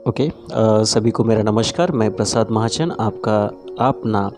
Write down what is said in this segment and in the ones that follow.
Okay सभी को मेरा नमस्कार। मैं प्रसाद महाजन आपका अपना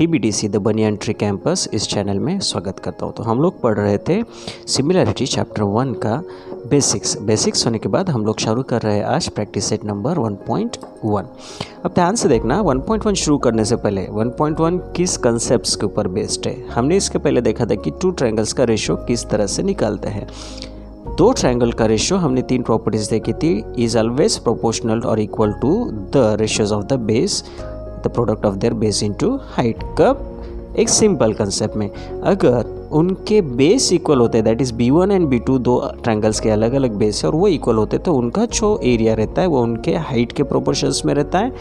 TBDC the banyan tree campus इस चैनल में स्वागत करता हूँ। तो हम लोग पढ़ रहे थे सिमिलरिटी चैप्टर 1 का बेसिक्स होने के बाद हम लोग शुरू कर रहे हैं आज प्रैक्टिस सेट नंबर 1.1। अब ध्यान से देखना, 1.1 शुरू करने से पहले 1.1 किस कंसेप्ट्स के ऊपर बेस्ड है। हमने इसके पहले देखा था कि टू ट्रायंगल्स का रेशियो किस तरह से निकालते हैं। दो ट्रायंगल का रेशियो हमने तीन प्रॉपर्टीज देखी थी, इज ऑलवेज प्रोपोर्शनल और equal to the ratios of the base, the product of their base into height. कब? एक सिंपल कंसेप्ट में, अगर उनके बेस इक्वल होते हैं, that is B1 and B2 दो ट्रायंगल्स के अलग अलग बेस है और वो इक्वल होते हैं, तो उनका जो एरिया रहता है वो उनके हाइट के प्रोपोर्शंस में रहता है।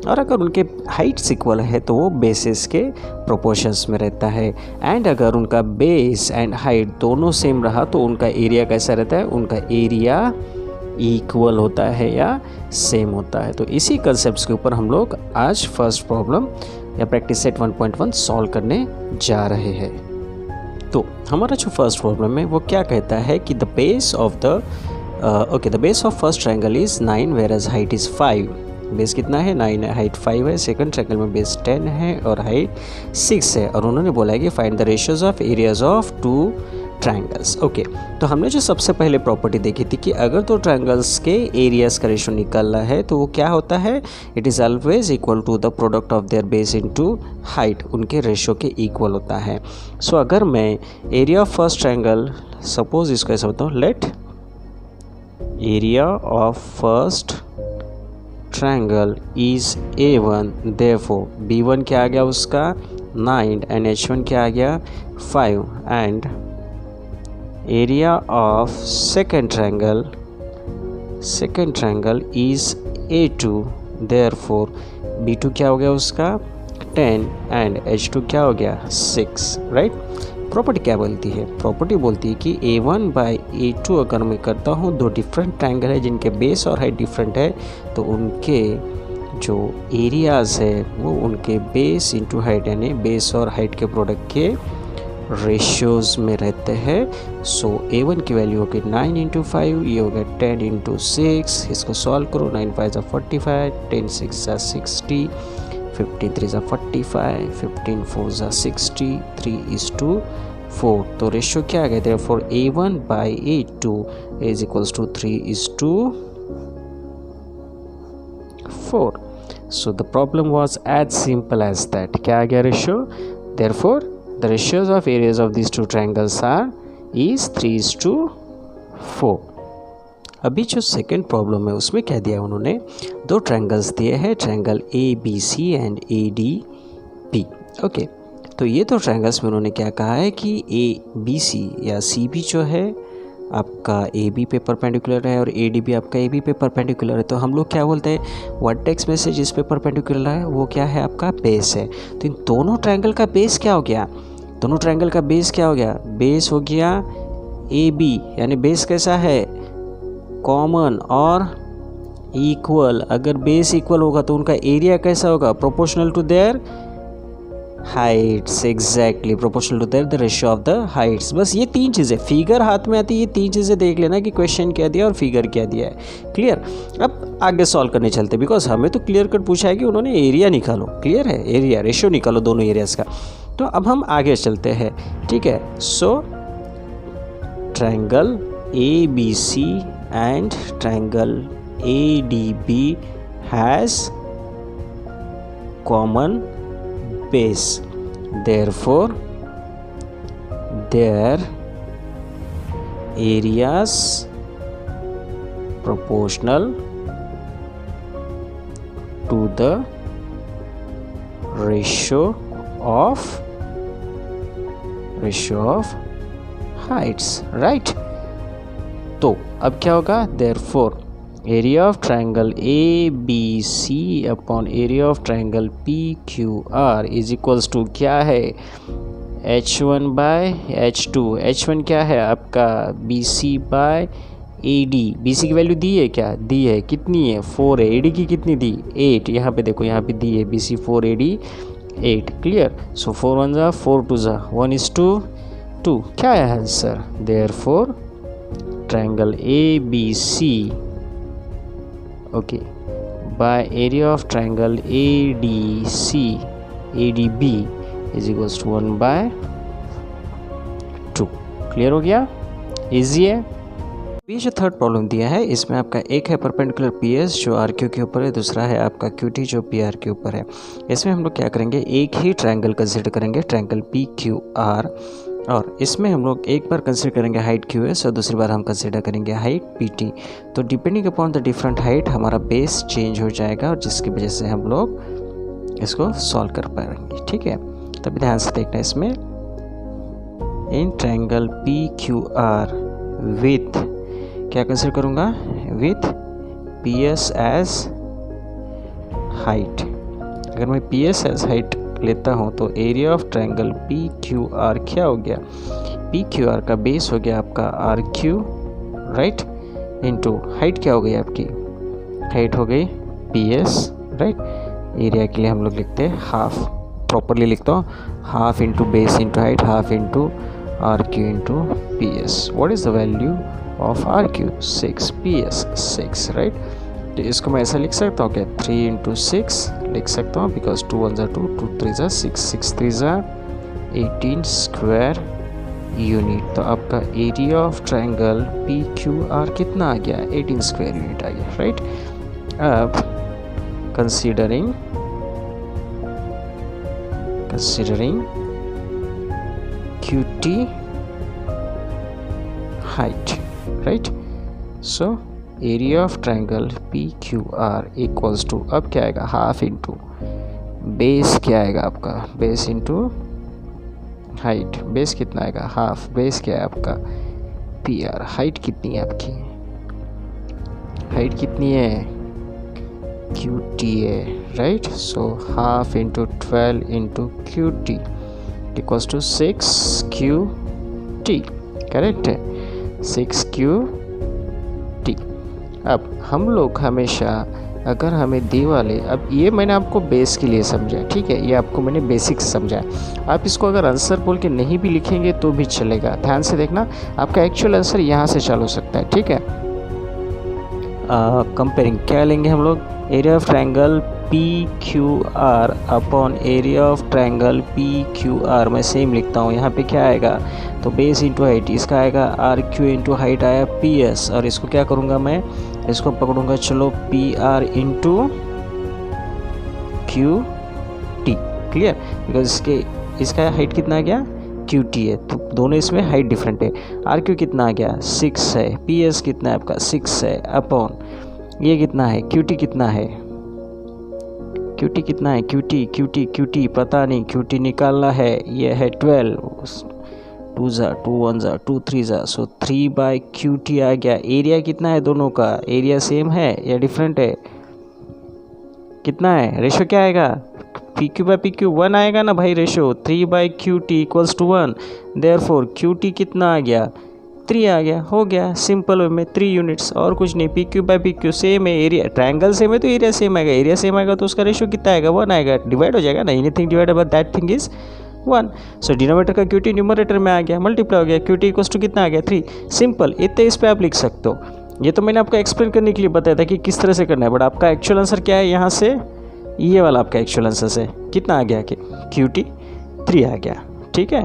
और अगर उनके हाइट्स इक्वल है तो वो बेसिस के प्रोपोर्शंस में रहता है। एंड अगर उनका बेस एंड हाइट दोनों सेम रहा तो उनका एरिया कैसा रहता है? उनका एरिया इक्वल होता है या सेम होता है। तो इसी कंसेप्ट के ऊपर हम लोग आज फर्स्ट प्रॉब्लम या प्रैक्टिस सेट 1.1 सॉल्व करने जा रहे हैं। तो हमारा जो फर्स्ट प्रॉब्लम है वो क्या कहता है कि the base of the base of first triangle is 9 whereas height is 5। Base कितना है? 9 है, हाइट 5 है। सेकंड ट्रायंगल में बेस 10 है और हाइट 6 है। और उन्होंने बोला है कि find the ratios of areas of two triangles. Okay, तो हमने जो सबसे पहले प्रॉपर्टी देखी थी कि अगर दो ट्रायंगल्स के एरियाज का रेशियो निकालना है तो वो क्या होता है? It is always equal to the product of their base into height, उनके रेशियो के इक्वल होता है। सो अगर मैं area of first triangle, suppose इसको ऐसा बताऊँ, let area of first triangle is A1, therefore B1 क्या आ गया उसका? 9 एंड H1 क्या आ गया? 5 and area of second triangle is A2, therefore B2 क्या हो गया उसका? 10 एंड H2 क्या हो गया? 6, राइट। प्रॉपर्टी क्या बोलती है? प्रॉपर्टी बोलती है कि A1 बाई A2 अगर मैं करता हूँ, दो डिफरेंट ट्रायंगल है जिनके बेस और हाइट डिफरेंट है, तो उनके जो एरियाज है वो उनके बेस इंटू हाइट यानी बेस और हाइट के प्रोडक्ट के रेशियोज में रहते हैं। सो A1 की वैल्यू होगी 9 इंटू 5, ये हो गया 10 इंटू 6। इसको सॉल्व करो, 9 5 ज़ा 45, 10 6 ज़ा 60, 15 3 ज़ा 45, 15 4 ज़ा 60, 3:4। तो रेशियो क्या आ गया? Therefore A1 by A2 is equals to 3:4। So the problem was as simple as that. क्या आ गया ratio? Therefore the ratios of areas of these two triangles is 3:4। अभी जो सेकेंड प्रॉब्लम है उसमें क्या दिया उन्होंने? दो ट्रायंगल्स दिए हैं, triangle ABC and ADB। Okay, तो ये दो ट्रायंगल्स में उन्होंने क्या कहा है कि ABC या CB जो है आपका AB पे परपेंडिकुलर है और ADB आपका AB पे परपेंडिकुलर है। तो हम लोग क्या बोलते हैं? वर्टेक्स में से जिस पे परपेंडिकुलर है वो क्या है? आपका बेस है। तो इन दोनों ट्रायंगल का बेस क्या हो गया? दोनों ट्रायंगल का बेस क्या हो गया? बेस हो गया AB, यानी बेस कैसा है? कॉमन और इक्वल। अगर बेस इक्वल होगा तो उनका एरिया कैसा होगा? Proportional to their heights. Exactly, proportional to their the ratio of the heights. बस ये तीन चीज़ें फिगर हाथ में आती है, ये तीन चीज़ें देख लेना कि क्वेश्चन क्या दिया और फिगर क्या दिया है। क्लियर? अब आगे सॉल्व करने चलते, बिकॉज हमें तो क्लियर कट पूछा है कि उन्होंने एरिया निकालो। क्लियर है? एरिया रेशियो निकालो दोनों एरियाज का। तो अब हम आगे चलते हैं, ठीक है। So triangle ABC and triangle ADB has common base, therefore their areas proportional to the ratio of heights, right? तो अब क्या होगा? therefore area of triangle ABC upon area of triangle PQR is equals to क्या है? H1 bye H2। H1 क्या है आपका? BC by AD। BC की वैल्यू दी है क्या? दी है। कितनी है? 4 है। AD की कितनी दी? 8। यहाँ पे देखो, यहाँ पे दी है BC 4 AD 8। क्लियर? सो 4 1 ज़ा 4 2 ज़ा 1:2। क्या है answer? Therefore triangle ABC, okay, by area of triangle A D C A D B is equals to 1/2। Clear हो गया, इजी है। ये जो थर्ड प्रॉब्लम दिया है इसमें आपका एक है परपेंडिकुलर पी एस जो आर क्यू के ऊपर है, दूसरा है आपका क्यू टी जो पी आर के ऊपर है। इसमें हम लोग क्या करेंगे, एक ही ट्रायंगल कंसिडर करेंगे, ट्रायंगल पी क्यू आर, और इसमें हम लोग एक बार कंसिडर करेंगे हाइट क्यू एस और दूसरी बार हम कंसिडर करेंगे हाइट पी टी। तो depending upon the different height हमारा बेस चेंज हो जाएगा और जिसकी वजह से हम लोग इसको सॉल्व कर पाएंगे। ठीक है, तभी ध्यान से देखना इसमें in triangle P Q R with क्या कंसिडर करूँगा, with P S as height. अगर मैं पी एस एज हाइट लेता हूँ तो area of triangle P Q R क्या हो गया, पी क्यू आर का बेस हो गया आपका R Q, right, into height क्या हो गई आपकी, हाइट हो गई पी एस, राइट। एरिया के लिए हम लोग लिखते हैं हाफ, प्रॉपरली लिखता हूँ half into base into height, half into R Q into P S. What is the value of R Q, 6, P S 6, right. तो इसको मैं ऐसा लिख सकता हूँ क्या, 3 इंटू 6 लिख सकता हूँ, बिकॉज 2 1 2, 2 3 6, 6 3 18 स्क्वायर यूनिट। तो आपका area of triangle P Q are कितना आ गया, 18 स्क्वायर यूनिट आ गया, राइट। अब considering Q T height, right. So area of triangle P Q R equals to, अब क्या आएगा, हाफ इंटू बेस क्या आएगा आपका, बेस इंटू हाइट, बेस कितना आएगा हाफ, बेस क्या है आपका पी आर, हाइट कितनी है आपकी, हाइट कितनी है क्यू टी है, right. So half into 12 into Q T equals to 6 Q T, correct है, 6 क्यू टी। अब हम लोग हमेशा अगर हमें दी वाले, अब ये मैंने आपको बेस के लिए समझा, ठीक है, ये आपको मैंने बेसिक्स समझाया। आप इसको अगर आंसर बोल के नहीं भी लिखेंगे तो भी चलेगा, ध्यान से देखना, आपका एक्चुअल आंसर यहाँ से चालू हो सकता है, ठीक है। कंपेयरिंग क्या लेंगे हम लोग, area of triangle P Q are upon area of triangle P Q are, मैं सेम लिखता हूँ, यहाँ पे क्या आएगा, तो बेस इंटू हाइट, इसका आएगा आर क्यू इंटू हाइट आया पी एस, और इसको क्या करूँगा मैं, इसको पकड़ूंगा, चलो P R into Q T, clear, because इसका हाइट कितना आ गया, क्यू टी है, तो दोनों इसमें हाइट डिफरेंट है। आर क्यू कितना आ गया 6 है, पी एस कितना है आपका 6 है, अपॉन ये कितना है क्यू टी कितना है, क्यू टी कितना है, क्यू टी पता नहीं, क्यू टी निकालना है, ये है 12, 2 2 1 2 3 सो 3/QT आ गया। एरिया कितना है दोनों का, एरिया सेम है या डिफरेंट है, कितना है, रेशो क्या आएगा, PQ/PQ 1 आएगा ना भाई, ratio 3/QT equals to 1, therefore QT कितना आ गया 3 आ गया, हो गया सिंपल वे में 3 यूनिट्स, और कुछ नहीं। PQ/PQ सेम है, एरिया ट्रायंगल सेम है तो एरिया सेम आएगा, एरिया सेम आएगा तो उसका रेशो कितना आएगा 1 आएगा, डिवाइड हो जाएगा ना, anything divide by that thing is 1। So denominator का QT न्यूमरेटर में आ गया, मल्टीप्लाई हो गया, QT इक्वल्स टू कितना आ गया 3, सिंपल। इतने इस पे आप लिख सकते हो, ये तो मैंने आपको एक्सप्लेन करने के लिए बताया था कि किस तरह से करना है, बट आपका एक्चुअल आंसर क्या है, यहाँ से ये वाला आपका एक्चुअल आंसर से कितना आ गया कि QT 3 आ गया, ठीक है।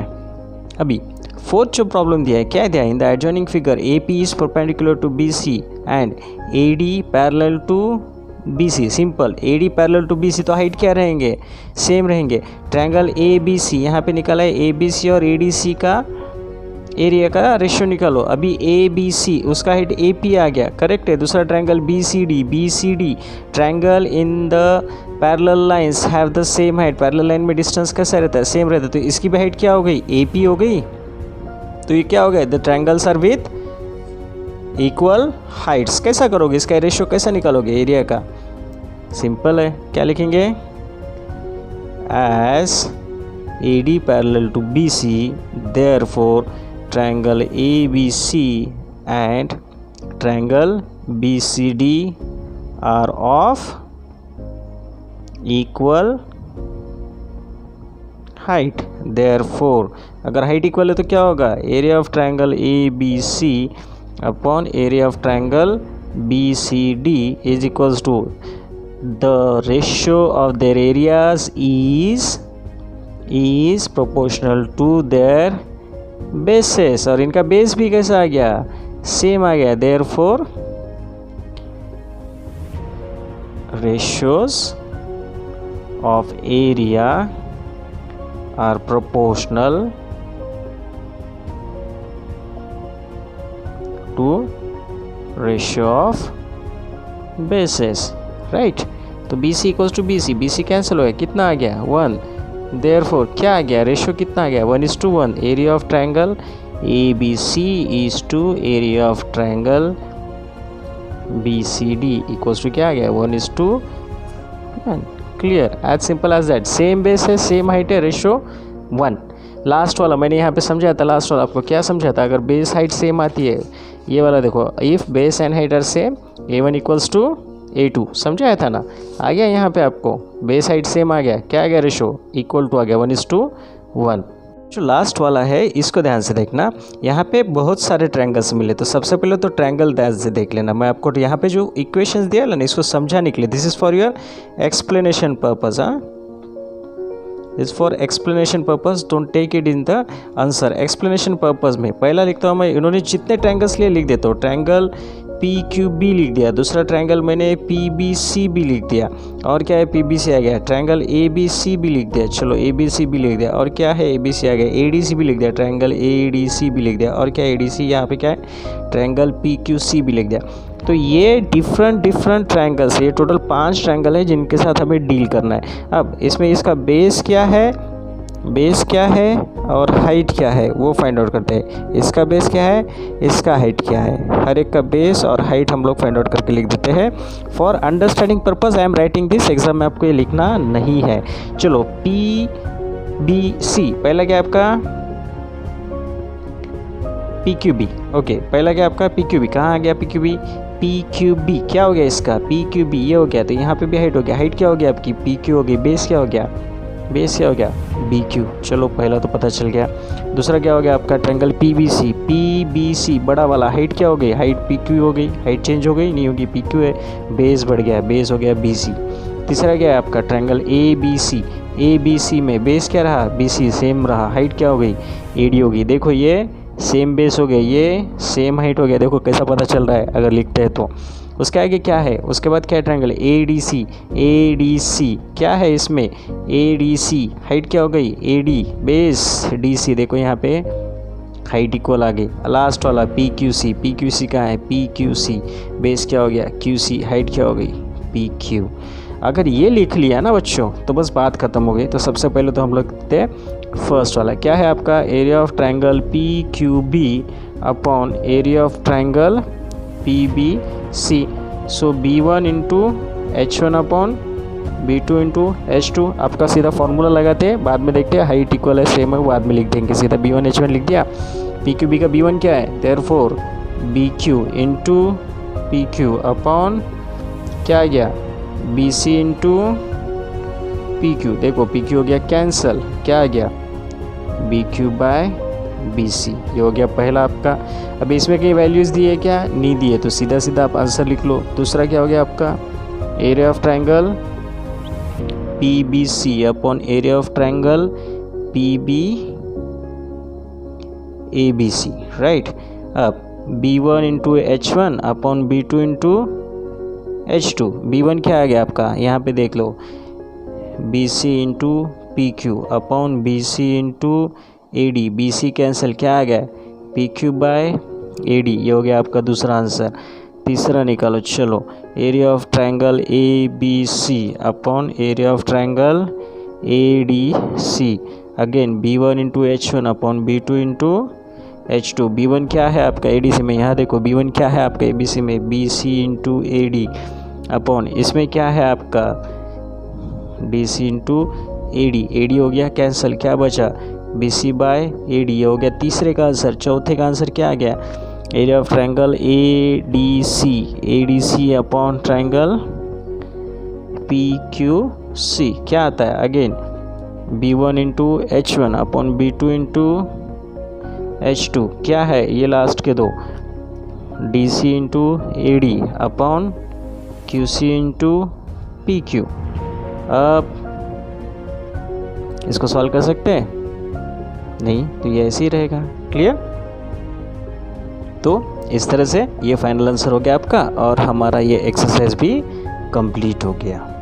अभी फोर्थ जो प्रॉब्लम दिया है, क्या दिया है, in the adjoining figure AP is perpendicular to BC and AD parallel to BC। Simple, AD parallel to BC तो हाइट क्या रहेंगे, सेम रहेंगे। ट्रायंगल ABC यहाँ पे निकाला है, ABC और ADC का एरिया का रेशियो निकालो। अभी ABC उसका हाइट AP आ गया, करेक्ट है। दूसरा triangle BCD triangle in the parallel lines have the same height, parallel line में डिस्टेंस कैसा रहता है, सेम रहता है, तो इसकी भी हाइट क्या हो गई AP हो गई, तो ये क्या हो गया, the triangles are with equal heights. कैसा करोगे, इसका रेशियो कैसा निकालोगे एरिया का, सिंपल है, क्या लिखेंगे, as AD parallel to BC therefore triangle ABC and triangle BCD are of equal height. Therefore अगर हाइट इक्वल है तो क्या होगा, area of triangle ABC upon area of triangle BCD is equals to the ratio of their areas is proportional to their bases, और इनका base भी कैसा आ गया, सेम आ गया, therefore ratios of area are proportional to ratio of bases, right? तो BC equals to BC, BC cancel हो गया, कितना आ गया 1, therefore क्या आ गया, रेशियो कितना आ गया 1:1, area of triangle ABC is to area of triangle BCD equals to क्या आ गया 1:1, clear, as simple as that, same base है, सेम हाइट है, रेशियो 1। लास्ट वाला मैंने यहाँ पे समझाया था, लास्ट वाला आपको क्या समझा था, अगर बेस हाइट सेम आती है, ये वाला देखो, if base and height are same A1 equals to A2, समझाया था ना, आ गया यहाँ पे आपको, बेस हाइट सेम आ गया, क्या आ गया, रेशो इक्वल टू आ गया 1:1। जो लास्ट वाला है इसको ध्यान से देखना, यहाँ पे बहुत सारे ट्रायंगल्स मिले, तो सबसे पहले तो ट्रायंगल ध्यान से देख लेना, मैं आपको यहाँ पे जो इक्वेशंस दिया ना इसको समझाने के लिए, this is for your explanation purpose, हाँ, this for explanation purpose, don't take it in the answer, explanation purpose में पहला लिखता हूँ मैं, इन्होंने जितने ट्रायंगल्स लिए लिख देता हूँ, ट्रायंगल PQB लिख दिया, दूसरा ट्रायंगल मैंने PBC भी लिख दिया, और क्या है PBC आ गया, ट्रायंगल ABC भी लिख दिया, चलो ABC भी लिख दिया, और क्या है ABC आ गया, ADC भी लिख दिया, ट्रायंगल ADC भी लिख दिया, और क्या है ADC, यहाँ पे क्या है ट्रायंगल PQC भी लिख दिया। तो ये डिफरेंट ट्रायंगल्स, ये टोटल 5 ट्रायंगल है जिनके साथ हमें डील करना है। अब इसमें इसका बेस क्या है और हाइट क्या है वो फाइंड आउट करते हैं, इसका बेस क्या है, इसका हाइट क्या है, हर एक का बेस और हाइट हम लोग फाइंड आउट करके लिख देते हैं। For understanding purpose I am writing this, exam में आपको ये लिखना नहीं है। चलो PBC, पहला क्या आपका PQB, ओके, पहला क्या आपका PQB, कहाँ आ गया PQB क्या हो गया इसका PQB, ये हो गया, तो यहाँ पे भी हाइट हो गया, हाइट क्या हो गया आपकी PQ हो गई, बेस क्या हो गया BQ, चलो पहला तो पता चल गया। दूसरा क्या हो गया आपका ट्रायंगल PBC बड़ा वाला, हाइट क्या हो गई, हाइट PQ हो गई, हाइट चेंज हो गई, नहीं होगी, PQ है, बेस बढ़ गया, बेस हो गया BC। तीसरा क्या है आपका ट्रायंगल ABC में बेस क्या रहा, BC सेम रहा, हाइट क्या हो गई AD हो गई, देखो ये सेम बेस हो गया, ये सेम हाइट हो गया, देखो कैसा पता चल रहा है अगर लिखते हैं तो। उसके आगे क्या है, उसके बाद क्या है ट्रायंगल ADC क्या है इसमें ADC, हाइट क्या हो गई AD, बेस DC, देखो यहाँ पे हाइट इक्वल आ गई। लास्ट वाला PQC कहाँ है PQC, बेस क्या हो गया QC, हाइट क्या हो गई PQ। अगर ये लिख लिया ना बच्चों तो बस बात खत्म हो गई। तो सबसे पहले तो हम लोग लिखते हैं फर्स्ट वाला, क्या है आपका area of triangle PQB upon area of triangle PBC। So B1 into H1 upon B2 into H2, आपका सीधा फॉर्मूला लगाते हैं, बाद में देखते हैं हाइट इक्वल है सेम है, बाद में लिख देंगे, सीधा B1 H1 लिख दिया। PQB का B1 क्या है, therefore BQ into PQ upon क्या आ गया BC इंटू PQ, देखो PQ हो गया कैंसल, क्या आ गया BQ बाय BC, ये हो गया पहला आपका। अब इसमें कई वैल्यूज़ दिए क्या, नहीं दिए, तो सीधा सीधा आप आंसर लिख लो। दूसरा क्या हो गया आपका area of triangle PBC upon area of triangle PBABC, right. अब B1 into H1 upon B2 into H2, B1 क्या आ गया आपका, यहाँ पे देख लो BC into PQ upon BC into AD, BC cancel, क्या आ गया PQ बाय AD, ये हो गया आपका दूसरा आंसर। तीसरा निकालो, चलो area of triangle ABC upon area of triangle ADC, again B1 into H1 upon B2 into H2। B1 क्या है आपका ADC में, यहाँ देखो B1 क्या है आपका ABC में BC इंटू AD अपॉन इसमें क्या है आपका DC इंटू AD हो गया कैंसिल, क्या बचा BC बाय AD, ये हो गया तीसरे का आंसर। चौथे का आंसर क्या आ गया area of triangle ADC upon triangle PQC, क्या आता है again B1 into H1 upon B2 into H2, क्या है ये लास्ट के दो DC into AD upon QC into P Q. अब इसको सॉल्व कर सकते हैं? नहीं, तो ये ऐसे ही रहेगा। क्लियर? तो इस तरह से ये फाइनल आंसर हो गया आपका, और हमारा ये एक्सरसाइज भी कंप्लीट हो गया।